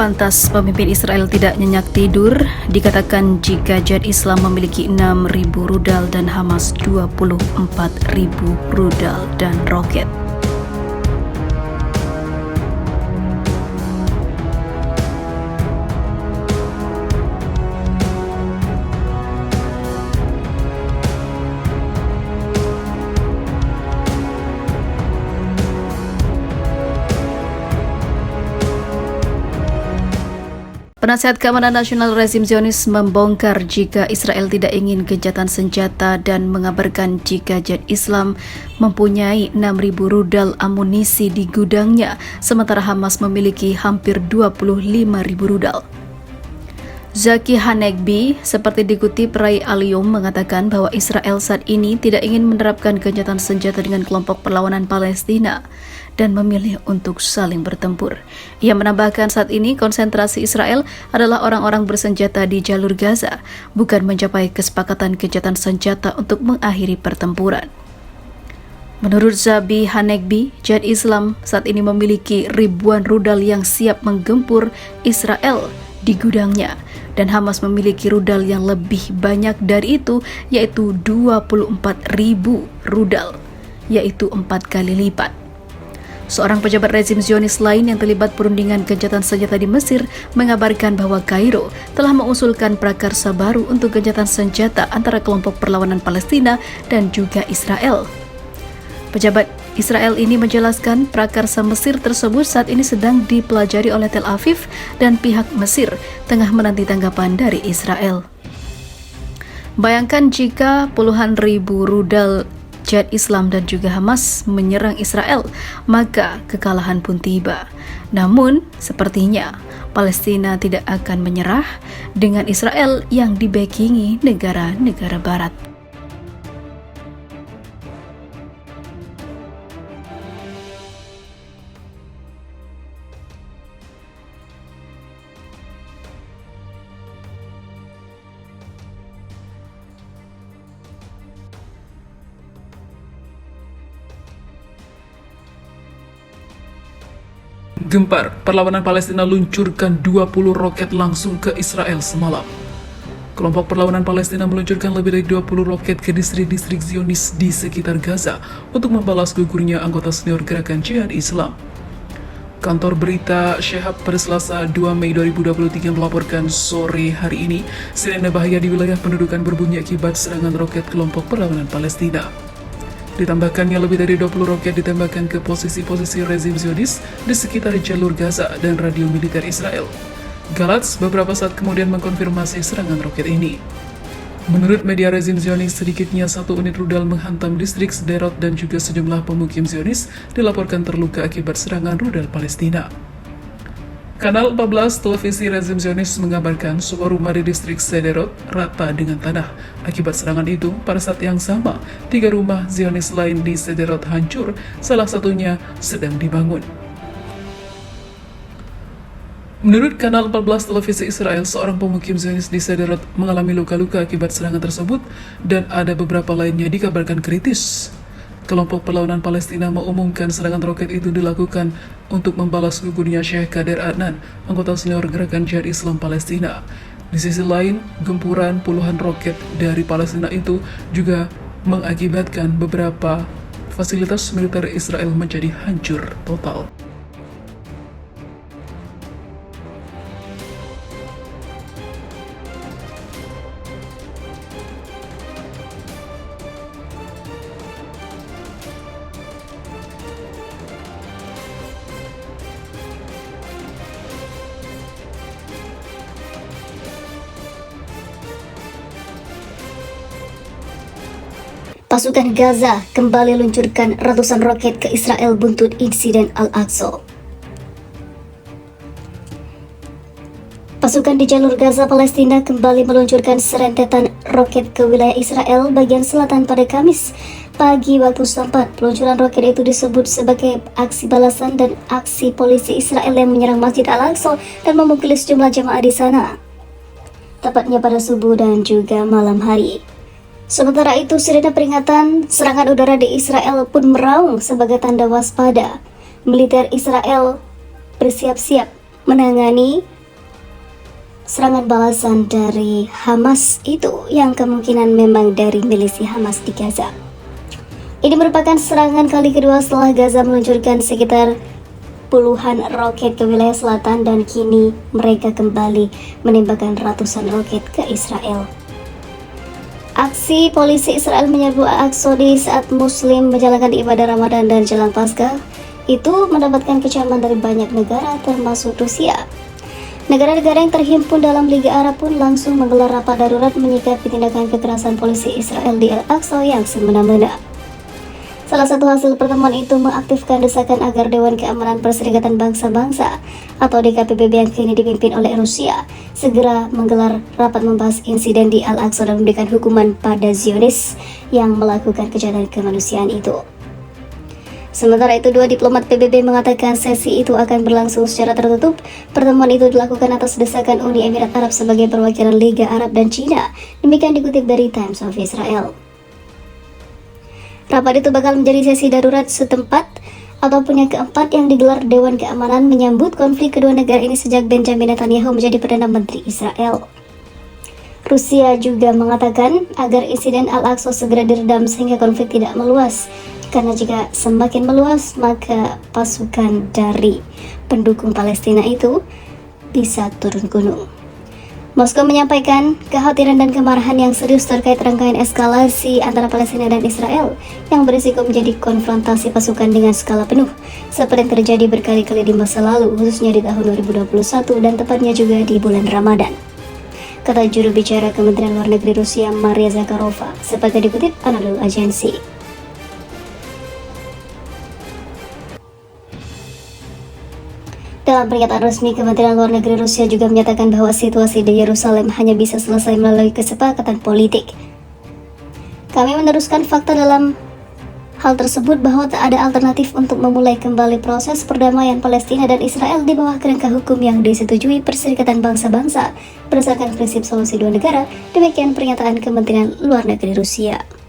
Pantas pemimpin Israel tidak nyenyak tidur, dikatakan jika Jihad Islam memiliki 6.000 rudal dan Hamas 24.000 rudal dan roket. Penasihat Keamanan Nasional rezim Zionis membongkar jika Israel tidak ingin gencatan senjata dan mengabarkan jika Jihad Islam mempunyai 6.000 rudal amunisi di gudangnya, sementara Hamas memiliki hampir 25.000 rudal. Zaki Hanegbi, seperti dikutip Ray Alium, mengatakan bahwa Israel saat ini tidak ingin menerapkan gencatan senjata dengan kelompok perlawanan Palestina dan memilih untuk saling bertempur. Ia menambahkan saat ini konsentrasi Israel adalah orang-orang bersenjata di jalur Gaza, bukan mencapai kesepakatan gencatan senjata untuk mengakhiri pertempuran. Menurut Zabi Hanegbi, Jihad Islam saat ini memiliki ribuan rudal yang siap menggempur Israel di gudangnya, dan Hamas memiliki rudal yang lebih banyak dari itu, yaitu 24.000 rudal, yaitu 4 kali lipat. Seorang pejabat rezim Zionis lain yang terlibat perundingan gencatan senjata di Mesir mengabarkan bahwa Kairo telah mengusulkan prakarsa baru untuk gencatan senjata antara kelompok perlawanan Palestina dan juga Israel. Pejabat Israel ini menjelaskan prakarsa Mesir tersebut saat ini sedang dipelajari oleh Tel Aviv dan pihak Mesir tengah menanti tanggapan dari Israel. Bayangkan jika puluhan ribu rudal Jihad Islam dan juga Hamas menyerang Israel, maka kekalahan pun tiba. Namun, sepertinya Palestina tidak akan menyerah dengan Israel yang dibackingi negara-negara barat. Gempar, perlawanan Palestina luncurkan 20 roket langsung ke Israel semalam. Kelompok perlawanan Palestina meluncurkan lebih dari 20 roket ke distrik-distrik Zionis di sekitar Gaza untuk membalas gugurnya anggota senior gerakan Jihad Islam. Kantor berita Shehab pada Selasa 2 Mei 2023 melaporkan sore hari ini, sirene bahaya di wilayah pendudukan berbunyi akibat serangan roket kelompok perlawanan Palestina. Ditambahkannya lebih dari 20 roket ditembakkan ke posisi-posisi rezim Zionis di sekitar jalur Gaza dan radio militer Israel. Galatz beberapa saat kemudian mengkonfirmasi serangan roket ini. Menurut media rezim Zionis, sedikitnya 1 unit rudal menghantam distrik Sderot dan juga sejumlah pemukim Zionis dilaporkan terluka akibat serangan rudal Palestina. Kanal 14 televisi rezim Zionis mengabarkan sebuah rumah di distrik Sderot rata dengan tanah. Akibat serangan itu, pada saat yang sama, 3 rumah Zionis lain di Sderot hancur, salah satunya sedang dibangun. Menurut Kanal 14 televisi Israel, seorang pemukim Zionis di Sderot mengalami luka-luka akibat serangan tersebut dan ada beberapa lainnya dikabarkan kritis. Kelompok perlawanan Palestina mengumumkan serangan roket itu dilakukan untuk membalas gugurnya Sheikh Kader Adnan, anggota senior gerakan Jihad Islam Palestina. Di sisi lain, gempuran puluhan roket dari Palestina itu juga mengakibatkan beberapa fasilitas militer Israel menjadi hancur total. Pasukan Gaza kembali luncurkan ratusan roket ke Israel buntut insiden Al-Aqsa. Pasukan di jalur Gaza Palestina kembali meluncurkan serentetan roket ke wilayah Israel bagian selatan pada Kamis pagi waktu setempat. Peluncuran roket itu disebut sebagai aksi balasan dan aksi polisi Israel yang menyerang Masjid Al-Aqsa dan memukuli sejumlah jemaah di sana, tepatnya pada subuh dan juga malam hari. Sementara itu, sirene peringatan serangan udara di Israel pun meraung sebagai tanda waspada. Militer Israel bersiap-siap menangani serangan balasan dari Hamas itu yang kemungkinan memang dari milisi Hamas di Gaza. Ini merupakan serangan kali kedua setelah Gaza meluncurkan sekitar puluhan roket ke wilayah selatan dan kini mereka kembali menembakkan ratusan roket ke Israel. Aksi polisi Israel menyerbu Al-Aqsa di saat Muslim menjalankan ibadah Ramadan dan jelang Paskah itu mendapatkan kecaman dari banyak negara termasuk Rusia. Negara-negara yang terhimpun dalam Liga Arab pun langsung menggelar rapat darurat menyikapi tindakan kekerasan polisi Israel di Al-Aqsa yang semena-mena. Salah satu hasil pertemuan itu mengaktifkan desakan agar Dewan Keamanan Perserikatan Bangsa-Bangsa atau DKPBB yang kini dipimpin oleh Rusia segera menggelar rapat membahas insiden di Al-Aqsa dan memberikan hukuman pada Zionis yang melakukan kejahatan kemanusiaan itu. Sementara itu, dua diplomat PBB mengatakan sesi itu akan berlangsung secara tertutup. Pertemuan itu dilakukan atas desakan Uni Emirat Arab sebagai perwakilan Liga Arab dan Cina. Demikian dikutip dari Times of Israel. Rapat itu bakal menjadi sesi darurat setempat ataupun yang keempat yang digelar Dewan Keamanan menyambut konflik kedua negara ini sejak Benjamin Netanyahu menjadi Perdana Menteri Israel. Rusia juga mengatakan agar insiden Al-Aqsa segera diredam sehingga konflik tidak meluas. Karena jika semakin meluas, maka pasukan dari pendukung Palestina itu bisa turun gunung. Moskow menyampaikan kekhawatiran dan kemarahan yang serius terkait rangkaian eskalasi antara Palestina dan Israel yang berisiko menjadi konfrontasi pasukan dengan skala penuh, seperti yang terjadi berkali-kali di masa lalu, khususnya di tahun 2021 dan tepatnya juga di bulan Ramadan. Kata juru bicara Kementerian Luar Negeri Rusia Maria Zakharova, seperti dikutip Anadolu Agency. Dalam pernyataan resmi, Kementerian Luar Negeri Rusia juga menyatakan bahwa situasi di Yerusalem hanya bisa selesai melalui kesepakatan politik. Kami meneruskan fakta dalam hal tersebut bahwa tak ada alternatif untuk memulai kembali proses perdamaian Palestina dan Israel di bawah kerangka hukum yang disetujui Perserikatan Bangsa-Bangsa berdasarkan prinsip solusi dua negara. Demikian pernyataan Kementerian Luar Negeri Rusia.